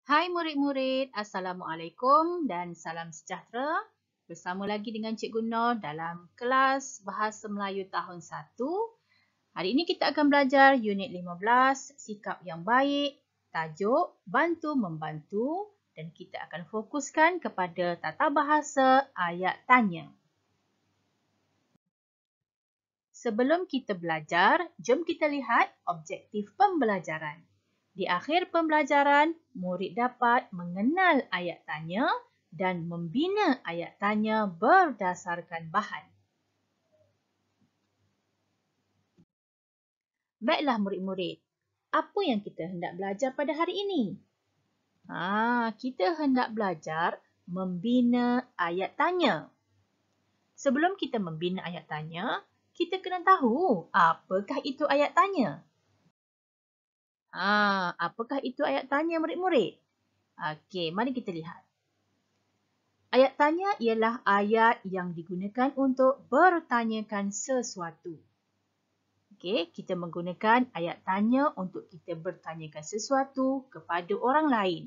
Hai murid-murid, Assalamualaikum dan salam sejahtera. Bersama lagi dengan Cikgu Nur dalam kelas Bahasa Melayu tahun 1. Hari ini kita akan belajar unit 15, sikap yang baik, tajuk bantu membantu dan kita akan fokuskan kepada tata bahasa ayat tanya. Sebelum kita belajar, jom kita lihat objektif pembelajaran. Di akhir pembelajaran, murid dapat mengenal ayat tanya dan membina ayat tanya berdasarkan bahan. Baiklah murid-murid, apa yang kita hendak belajar pada hari ini? Kita hendak belajar membina ayat tanya. Sebelum kita membina ayat tanya, kita kena tahu apakah itu ayat tanya. Apakah itu ayat tanya murid-murid? Okey, mari kita lihat. Ayat tanya ialah ayat yang digunakan untuk bertanyakan sesuatu. Okey, kita menggunakan ayat tanya untuk kita bertanyakan sesuatu kepada orang lain.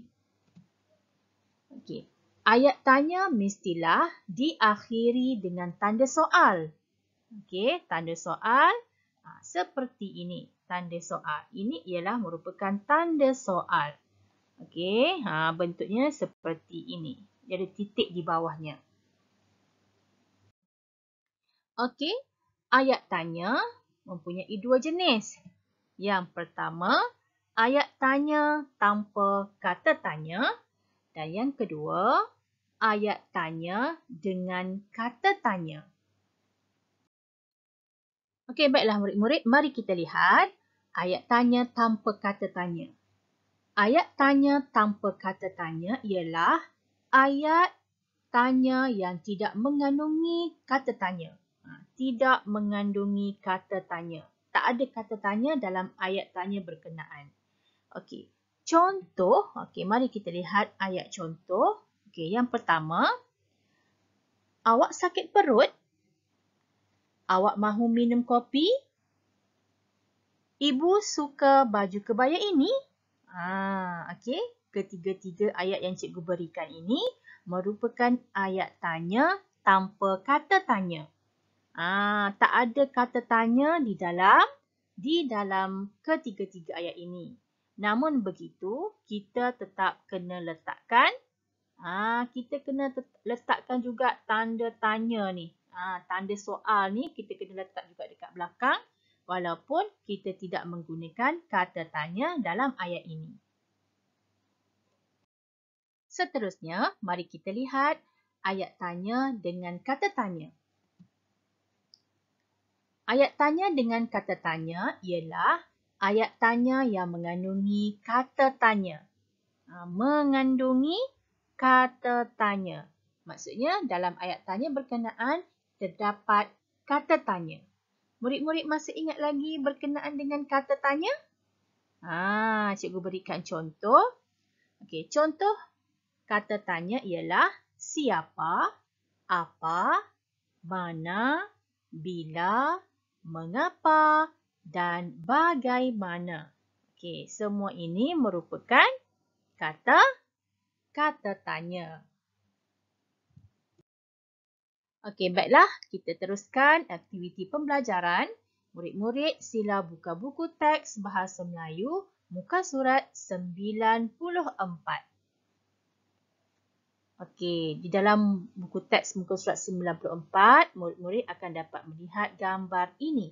Okey, ayat tanya mestilah diakhiri dengan tanda soal. Okey, tanda soal seperti ini. Tanda soal. Ini ialah merupakan tanda soal. Okey, bentuknya seperti ini. Dia ada titik di bawahnya. Okey, ayat tanya mempunyai dua jenis. Yang pertama, ayat tanya tanpa kata tanya. Dan yang kedua, ayat tanya dengan kata tanya. Okey, baiklah murid-murid, mari kita lihat ayat tanya tanpa kata tanya. Ayat tanya tanpa kata tanya ialah ayat tanya yang tidak mengandungi kata tanya. Tidak mengandungi kata tanya. Tak ada kata tanya dalam ayat tanya berkenaan. Okey. Contoh, mari kita lihat ayat contoh. Okey, yang pertama, awak sakit perut? Awak mahu minum kopi? Ibu suka baju kebaya ini? Okey. Ketiga-tiga ayat yang cikgu berikan ini merupakan ayat tanya tanpa kata tanya. Tak ada kata tanya di dalam ketiga-tiga ayat ini. Namun begitu, kita tetap kena letakkan juga tanda tanya ni. Tanda soal ni kita kena letak juga dekat belakang walaupun kita tidak menggunakan kata tanya dalam ayat ini. Seterusnya, mari kita lihat ayat tanya dengan kata tanya. Ayat tanya dengan kata tanya ialah ayat tanya yang mengandungi kata tanya. Mengandungi kata tanya. Maksudnya dalam ayat tanya berkenaan terdapat kata tanya. Murid-murid masih ingat lagi berkenaan dengan kata tanya? Cikgu berikan contoh. Okey, contoh kata tanya ialah siapa, apa, mana, bila, mengapa dan bagaimana. Okey, semua ini merupakan kata tanya. Okey, baiklah. Kita teruskan aktiviti pembelajaran. Murid-murid sila buka buku teks Bahasa Melayu muka surat 94. Okey, di dalam buku teks muka surat 94, murid-murid akan dapat melihat gambar ini.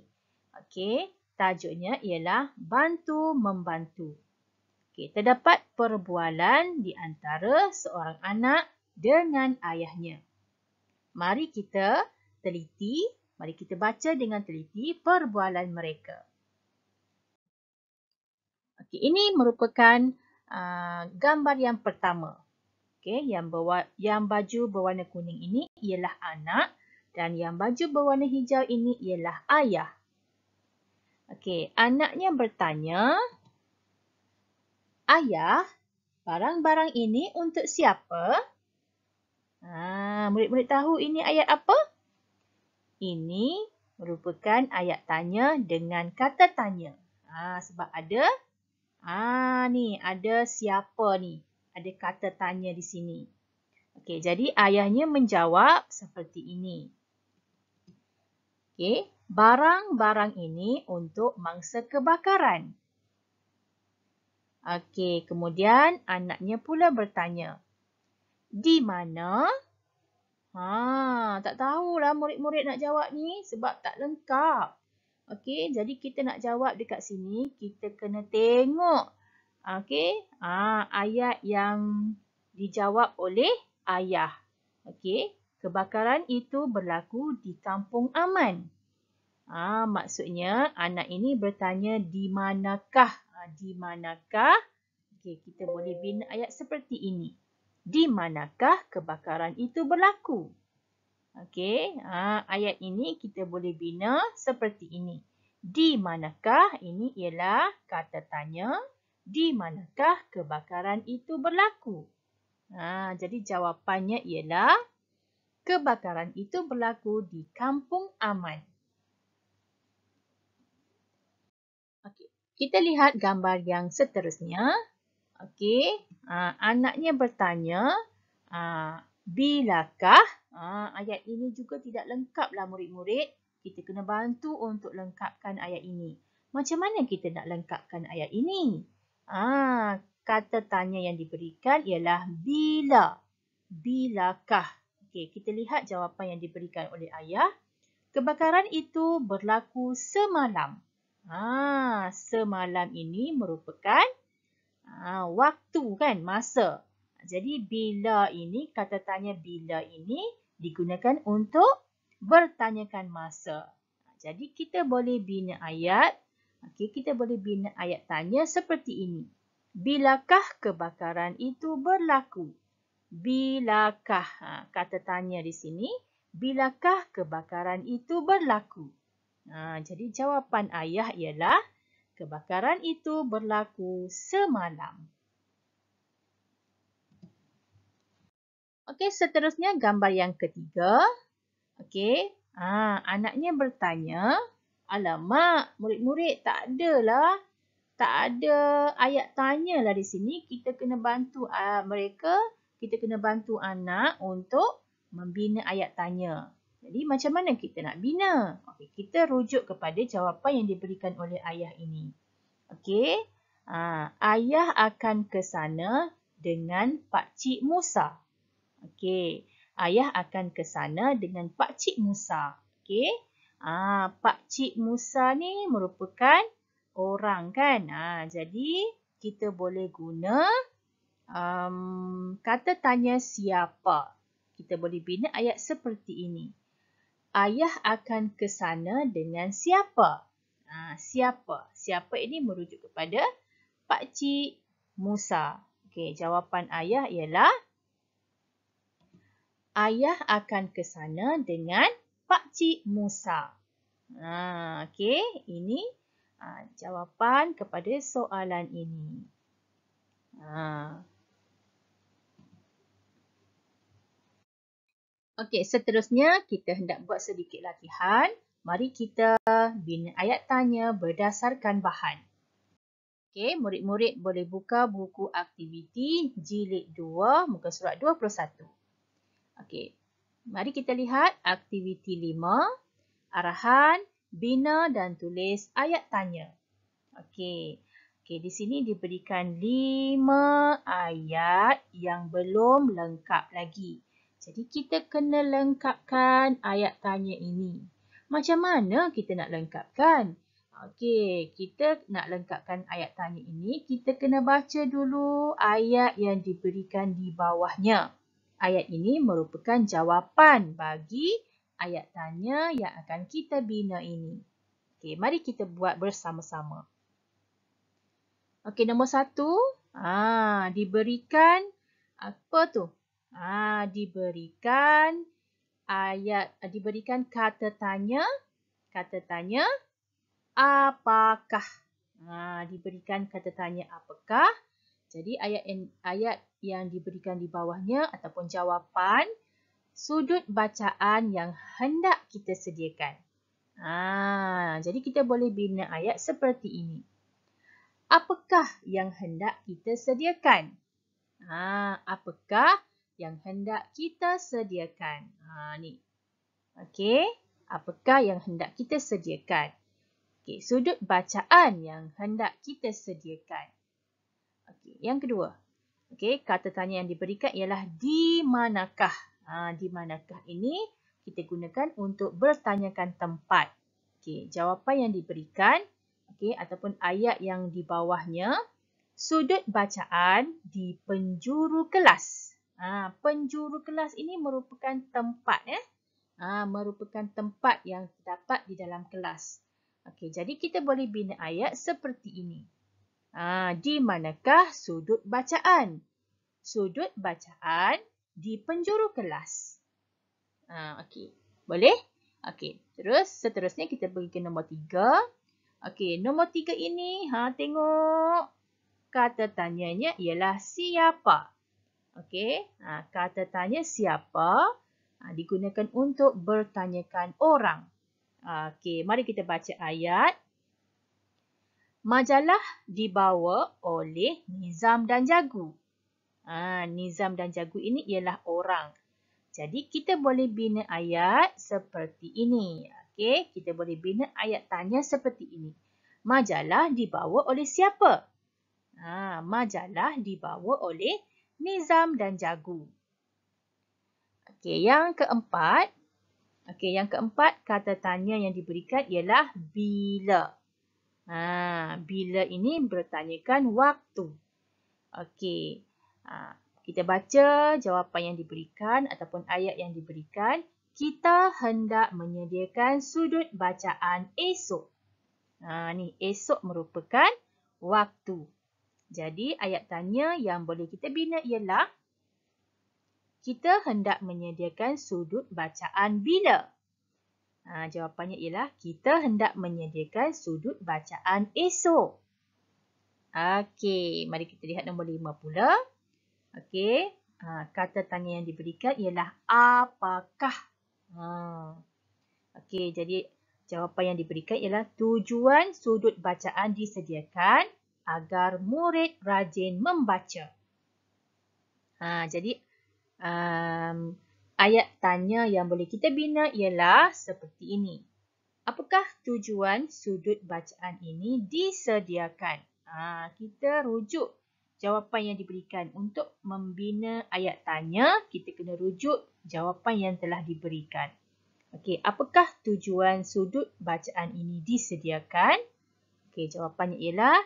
Okey, tajuknya ialah bantu membantu. Okey, terdapat perbualan di antara seorang anak dengan ayahnya. Mari kita teliti, mari kita baca dengan teliti perbualan mereka. Okey, ini merupakan gambar yang pertama. Okey, yang baju berwarna kuning ini ialah anak dan yang baju berwarna hijau ini ialah ayah. Okey, anaknya bertanya, "Ayah, barang-barang ini untuk siapa?" Murid-murid tahu ini ayat apa? Ini merupakan ayat tanya dengan kata tanya. Sebab ada siapa ni. Ada kata tanya di sini. Okey, jadi ayahnya menjawab seperti ini. Okey, barang-barang ini untuk mangsa kebakaran. Okey, kemudian anaknya pula bertanya, di mana? Tak tahulah murid-murid nak jawab ni sebab tak lengkap. Okey, jadi kita nak jawab dekat sini, kita kena tengok. Okey, ayat yang dijawab oleh ayah. Okey, kebakaran itu berlaku di kampung aman. Maksudnya anak ini bertanya di manakah? Di manakah? Okey, kita boleh bina ayat seperti ini. Di manakah kebakaran itu berlaku? Okey, ayat ini kita boleh bina seperti ini. Di manakah? Ini ialah kata tanya. Di manakah kebakaran itu berlaku? Jadi jawapannya ialah kebakaran itu berlaku di kampung aman. Okey, kita lihat gambar yang seterusnya. Okey, anaknya bertanya, bilakah? Ayat ini juga tidak lengkaplah murid-murid. Kita kena bantu untuk lengkapkan ayat ini. Macam mana kita nak lengkapkan ayat ini? Kata tanya yang diberikan ialah bila. Bilakah? Okey, kita lihat jawapan yang diberikan oleh ayah. Kebakaran itu berlaku semalam. Semalam ini merupakan waktu kan, masa. Jadi bila ini, kata tanya bila ini digunakan untuk bertanyakan masa. Jadi kita boleh bina ayat. Okey, kita boleh bina ayat tanya seperti ini. Bilakah kebakaran itu berlaku? Bilakah, kata tanya di sini. Bilakah kebakaran itu berlaku? Jadi jawapan ayah ialah kebakaran itu berlaku semalam. Okey, seterusnya gambar yang ketiga. Okey, anaknya bertanya, alamak, murid-murid tak adalah. Tak ada ayat tanya lah di sini. Kita kena bantu mereka, kita kena bantu anak untuk membina ayat tanya. Jadi macam mana kita nak bina? Okey, kita rujuk kepada jawapan yang diberikan oleh ayah ini. Okey, ayah akan ke sana dengan Pak Cik Musa. Okey, ayah akan ke sana dengan Pak Cik Musa. Okey, Pak Cik Musa ni merupakan orang kan. Jadi kita boleh guna kata tanya siapa. Kita boleh bina ayat seperti ini. Ayah akan ke sana dengan siapa? Siapa? Siapa ini merujuk kepada Pak Cik Musa. Okey, jawapan ayah ialah ayah akan ke sana dengan Pak Cik Musa. Okey, ini jawapan kepada soalan ini. Okey, seterusnya kita hendak buat sedikit latihan. Mari kita bina ayat tanya berdasarkan bahan. Okey, murid-murid boleh buka buku aktiviti jilid 2, muka surat 21. Okey, mari kita lihat aktiviti 5. Arahan, bina dan tulis ayat tanya. Okey, di sini diberikan 5 ayat yang belum lengkap lagi. Jadi kita kena lengkapkan ayat tanya ini. Macam mana kita nak lengkapkan? Okey, kita nak lengkapkan ayat tanya ini, kita kena baca dulu ayat yang diberikan di bawahnya. Ayat ini merupakan jawapan bagi ayat tanya yang akan kita bina ini. Okey, mari kita buat bersama-sama. Okey, nombor 1. Diberikan apa tu? Diberikan kata tanya. Kata tanya apakah? Diberikan kata tanya apakah? Jadi ayat yang diberikan di bawahnya ataupun jawapan sudut bacaan yang hendak kita sediakan. Jadi kita boleh bina ayat seperti ini. Apakah yang hendak kita sediakan? Apakah yang hendak kita sediakan? Ni. Okey. Apakah yang hendak kita sediakan? Okey, sudut bacaan yang hendak kita sediakan. Okey, yang kedua. Okey, kata tanya yang diberikan ialah di manakah? Di manakah ini kita gunakan untuk bertanyakan tempat. Okey, jawapan yang diberikan, okey, ataupun ayat yang di bawahnya, sudut bacaan di penjuru kelas. Penjuru kelas ini merupakan tempat, merupakan tempat yang terdapat di dalam kelas. Okey, jadi kita boleh bina ayat seperti ini. Di manakah sudut bacaan? Sudut bacaan di penjuru kelas. Okey, boleh? Okey, terus seterusnya kita pergi ke nombor 3. Okey, nombor 3 ini, tengok. Kata tanyanya ialah siapa. Okey, kata tanya siapa digunakan untuk bertanyakan orang. Okey, mari kita baca ayat. Majalah dibawa oleh Nizam dan Jagu. Nizam dan Jagu ini ialah orang. Jadi kita boleh bina ayat seperti ini. Okey, kita boleh bina ayat tanya seperti ini. Majalah dibawa oleh siapa? Majalah dibawa oleh Nizam dan Jagu. Okey, yang keempat. Okey, yang keempat kata tanya yang diberikan ialah bila. Bila ini bertanyakan waktu. Okey. Kita baca jawapan yang diberikan ataupun ayat yang diberikan. Kita hendak menyediakan sudut bacaan esok. Ni esok merupakan waktu. Jadi ayat tanya yang boleh kita bina ialah kita hendak menyediakan sudut bacaan bila. Jawapannya ialah kita hendak menyediakan sudut bacaan esok. Okey, mari kita lihat nombor 5 pula. Okey, kata tanya yang diberikan ialah apakah? Okey, jadi jawapan yang diberikan ialah tujuan sudut bacaan disediakan agar murid rajin membaca. Jadi ayat tanya yang boleh kita bina ialah seperti ini. Apakah tujuan sudut bacaan ini disediakan? Kita rujuk jawapan yang diberikan. Untuk membina ayat tanya, kita kena rujuk jawapan yang telah diberikan. Okey, apakah tujuan sudut bacaan ini disediakan? Okey, jawapannya ialah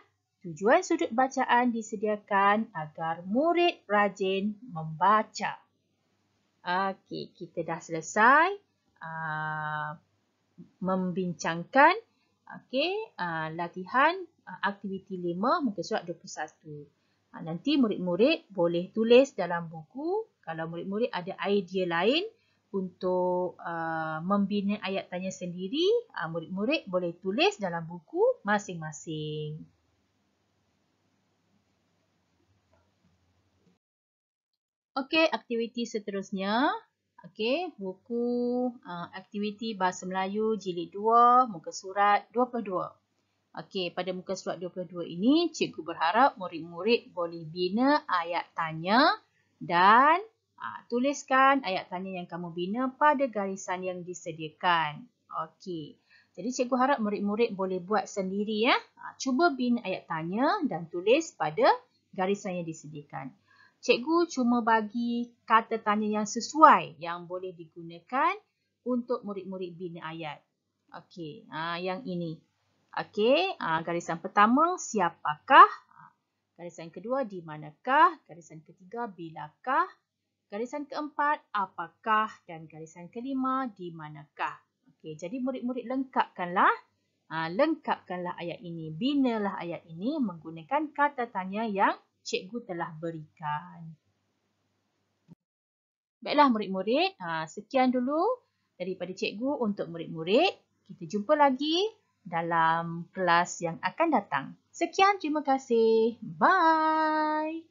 tujuan sudut bacaan disediakan agar murid rajin membaca. Okey, kita dah selesai membincangkan latihan aktiviti 5 muka surat 21. Nanti murid-murid boleh tulis dalam buku. Kalau murid-murid ada idea lain untuk membina ayat tanya sendiri, murid-murid boleh tulis dalam buku masing-masing. Okey, aktiviti seterusnya. Okey, buku aktiviti Bahasa Melayu Jilid 2, muka surat 22. Okey, pada muka surat 22 ini, cikgu berharap murid-murid boleh bina ayat tanya dan tuliskan ayat tanya yang kamu bina pada garisan yang disediakan. Okey, jadi cikgu harap murid-murid boleh buat sendiri ya. Cuba bina ayat tanya dan tulis pada garisan yang disediakan. Cikgu cuma bagi kata tanya yang sesuai yang boleh digunakan untuk murid-murid bina ayat. Okey, yang ini. Okey, garisan pertama, siapakah? Garisan kedua, di manakah? Garisan ketiga, bilakah? Garisan keempat, apakah? Dan garisan kelima, di manakah? Okey, jadi murid-murid lengkapkanlah ayat ini. Binalah ayat ini menggunakan kata tanya yang cikgu telah berikan. Baiklah murid-murid, sekian dulu daripada cikgu untuk murid-murid. Kita jumpa lagi dalam kelas yang akan datang. Sekian, terima kasih. Bye.